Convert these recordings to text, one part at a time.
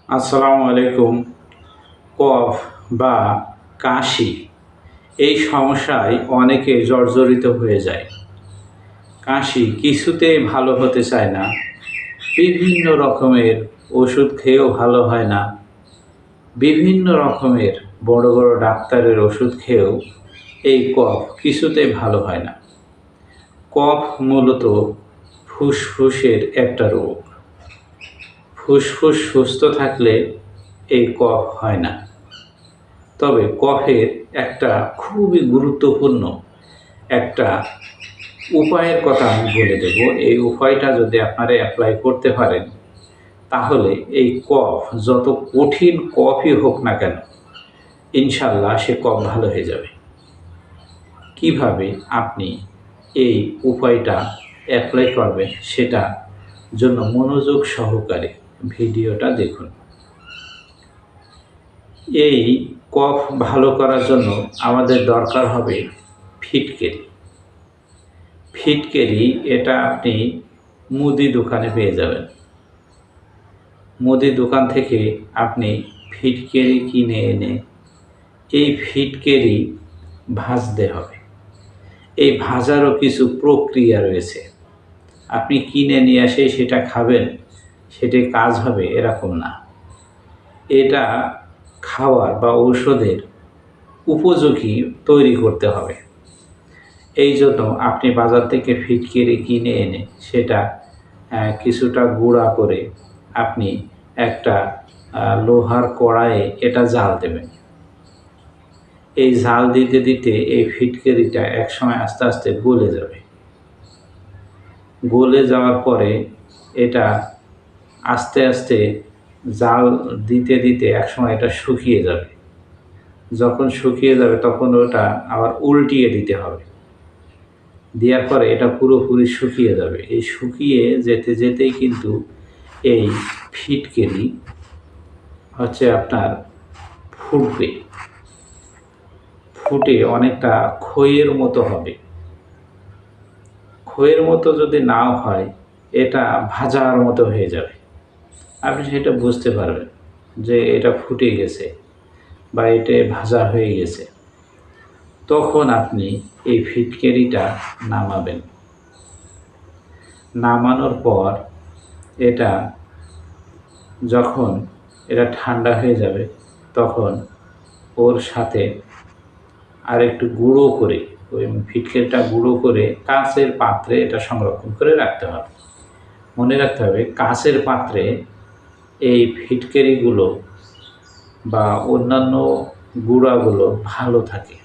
আসসালামু আলাইকুম। কফ বা কাশি এই সমস্যায় অনেকে জর্জরিত হয়ে যায়। কাশি কিছুতেই ভালো হতে চায় না, বিভিন্ন রকমের ওষুধ খেয়েও ভালো হয় না, বিভিন্ন রকমের বড় বড় ডাক্তারের ওষুধ খেয়েও এই কফ কিছুতেই ভালো হয় না। কফ মূলত ফুসফুসের একটা রোগ। ফুসফুস সুস্থ থাকলে এই কফ হয় না। তবে কফের একটা খুবই গুরুত্বপূর্ণ একটা উপায়ের কথা আমি বলে দেব। এই উপায়টা যদি আপনারা অ্যাপ্লাই করতে পারেন, তাহলে এই কফ যত কঠিন কফই হোক না কেন, ইনশাল্লাহ সে কফ ভালো হয়ে যাবে। কিভাবে আপনি এই উপায়টা অ্যাপ্লাই করবেন সেটা জন্য মনোযোগ সহকারে ভিডিওটা দেখুন। এই কফ ভালো করার জন্য আমাদের দরকার হবে ফিটকিরি। ফিটকিরি এটা আপনি মুদি দোকানে পেয়ে যাবেন। মুদি দোকান থেকে আপনি ফিটকিরি কিনে এনে এই ফিটকিরি ভাজতে হবে। এই ভাজারও কিছু প্রক্রিয়া রয়েছে। আপনি কিনে নিয়ে এসে সেটা খাবেন, সেটাই কাজ হবে এরকম না। এটা খাওয়ার বা ঔষধের উপযোগী তৈরি করতে হবে। এই জন্য আপনি বাজার থেকে ফিটকিরি কিনে এনে সেটা কিছুটা গুঁড়া করে আপনি একটা লোহার কড়াইয়ে এটা জাল দেবেন। এই জাল দিতে দিতে এই ফিটকিরিটা একসময় আস্তে আস্তে গলে যাবে। গলে যাওয়ার পরে এটা আস্তে আস্তে জাল দিতে দিতে একসময় এটা শুকিয়ে যাবে। যখন শুকিয়ে যাবে তখন ওটা আবার উল্টিয়ে দিতে হবে। দেওয়ার পরে এটা পুরোপুরি শুকিয়ে যাবে। এই শুকিয়ে যেতে যেতেই কিন্তু এই ফিটকিরি হচ্ছে আপনার ফুটবে। ফুটে অনেকটা খইয়ের মতো হবে। খইয়ের মতো যদি নাও হয়, এটা ভাজার মতো হয়ে যাবে। আপনি সেটা বুঝতে পারবেন যে এটা ফুটে গেছে বা এটা ভাজা হয়ে গেছে। তখন আপনি এই ফিটকিরিটা নামাবেন। নামানোর পর এটা যখন এটা ঠান্ডা হয়ে যাবে, তখন ওর সাথে আর একটু গুঁড়ো করে, ওই ফিটকিরিটা গুঁড়ো করে কাঁচের পাত্রে এটা সংরক্ষণ করে রাখতে হবে। মনে রাখতে হবে কাঁচের পাত্রে এই ফিটকিরিগুলো বা অন্যান্য গুঁড়াগুলো ভালো থাকে।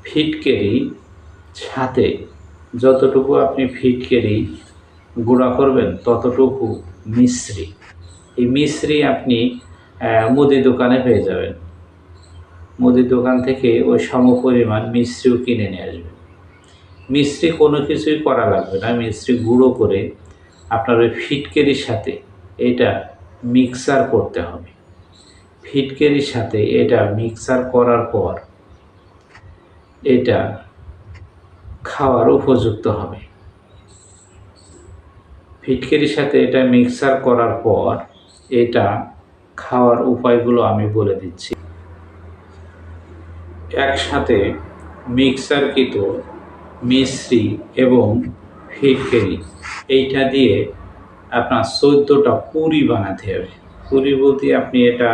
ফিটকিরি সাথে যতটুকু আপনি ফিটকিরি গুঁড়া করবেন ততটুকু মিশ্রি। এই মিশ্রি আপনি মুদি দোকানে পেয়ে যাবেন। মুদির দোকান থেকে ওই সমপরিমাণ মিশ্রিও কিনে নিয়ে আসবেন। মিশ্রি কোনো কিছুই করা লাগবে না। মিশ্রি গুঁড়ো করে আপনার ওই ফিটকিরির সাথে এটা মিক্সার করতে হবে। ফিটকিরির সাথে এটা মিক্সার করার পর এটা খাওয়ার উপযুক্ত হবে। ফিটকিরির সাথে এটা মিক্সার করার পর এটা খাওয়ার উপায়গুলো আমি বলে দিচ্ছি। একসাথে মিক্সারকৃত মিশ্রি এবং ফিটকিরি এইটা দিয়ে আপনার 14টা পুরি বানাতে হবে। পুরি বলতে আপনি এটা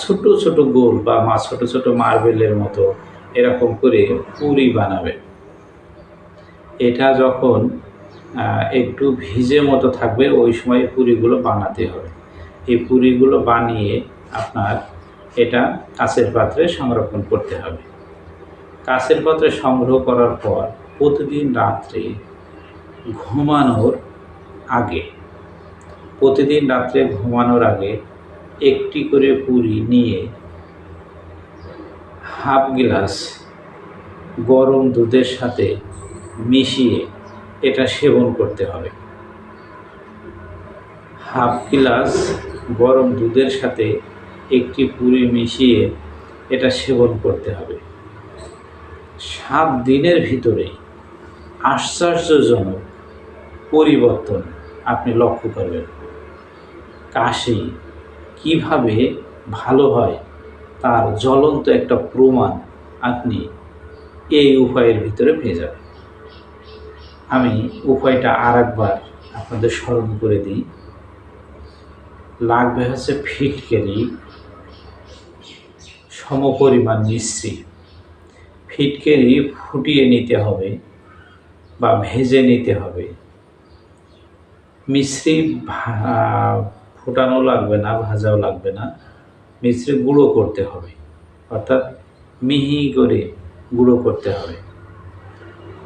ছোট ছোট গোল বা ছোট ছোট মার্বেলের মতো এরকম করে পুরি বানাবেন। এটা যখন একটু ভিজে মতো থাকবে ওই সময় পুরিগুলো বানাতে হবে। এই পুরিগুলো বানিয়ে আপনার এটা কাঁচের পাত্রে সংরক্ষণ করতে হবে। কাঁচের পাত্রে সংগ্রহ করার পর প্রতিদিন রাত্রে ঘুমানোর আগে একটি করে পুরি নিয়ে হাফ গ্লাস গরম দুধের সাথে মিশিয়ে এটা সেবন করতে হবে। হাফ গ্লাস গরম দুধের সাথে একটি পুরি মিশিয়ে এটা সেবন করতে হবে। 7 দিনের ভিতরে আশ্চর্যজনক পরিবর্তন আপনি লক্ষ্য করবেন। কাশি কিভাবে ভালো হয় তার জ্বলন্ত একটা প্রমাণ আপনি এই উপায়ের ভিতরে পেয়ে যাবেন। আমি উপায়টা আরেকবার আপনাদের স্মরণ করে দিই। লাগবে হচ্ছে ফিটকিরি সমপরিমাণ মিশ্রি। ফিটকিরি ফুটিয়ে নিতে হবে বা ভেজে নিতে হবে। মিশ্রি ফোটানো লাগবে না, ভাজাও লাগবে না, মিশ্রি গুঁড়ো করতে হবে, অর্থাৎ মিহি করে গুঁড়ো করতে হবে।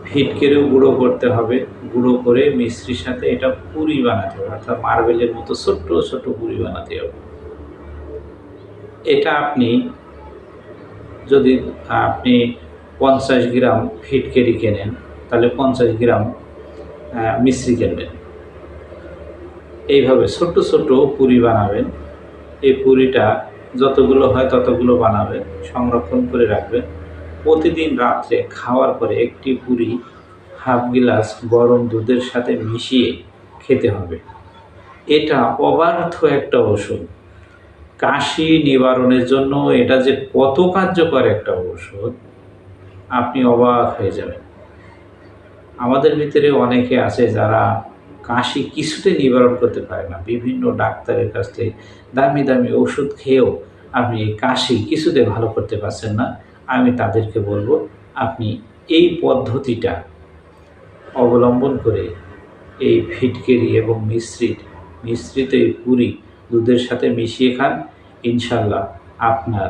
ফিটকিরিও গুঁড়ো করতে হবে, গুঁড়ো করে মিশ্রির সাথে এটা পুরি বানাতে হবে, অর্থাৎ মার্বেলের মতো ছোট্ট ছোট্ট পুরি বানাতে হবে। এটা যদি আপনি 50 গ্রাম ফিটকিরি কেনেন, তাহলে 50 গ্রাম মিশ্রি কিনবেন। এইভাবে ছোট্ট ছোট্ট পুরি বানাবেন। এই পুরিটা যতগুলো হয় ততগুলো বানাবেন, সংরক্ষণ করে রাখবেন। প্রতিদিন রাত্রে খাওয়ার পরে একটি পুরি হাফ গ্লাস গরম দুধের সাথে মিশিয়ে খেতে হবে। এটা অবার্থ একটা ওষুধ। কাশি নিবারণের জন্য এটা যে কত কার্যকর একটা ওষুধ, আপনি অবাক হয়ে যাবেন। আমাদের ভিতরে অনেকে আছে যারা কাশি কিছুতে নিবারণ করতে পারে না। বিভিন্ন ডাক্তারের কাছ থেকে দামি দামি ওষুধ খেয়েও আপনি কাশি কিছুতে ভালো করতে পারছেন না। আমি তাদেরকে বলবো, আপনি এই পদ্ধতিটা অবলম্বন করে এই ফিটকিরি এবং মিশ্রিত এই পুরি দুধের সাথে মিশিয়ে খান। ইনশাল্লাহ আপনার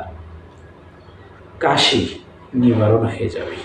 কাশি নিবারণ হয়ে যাবে।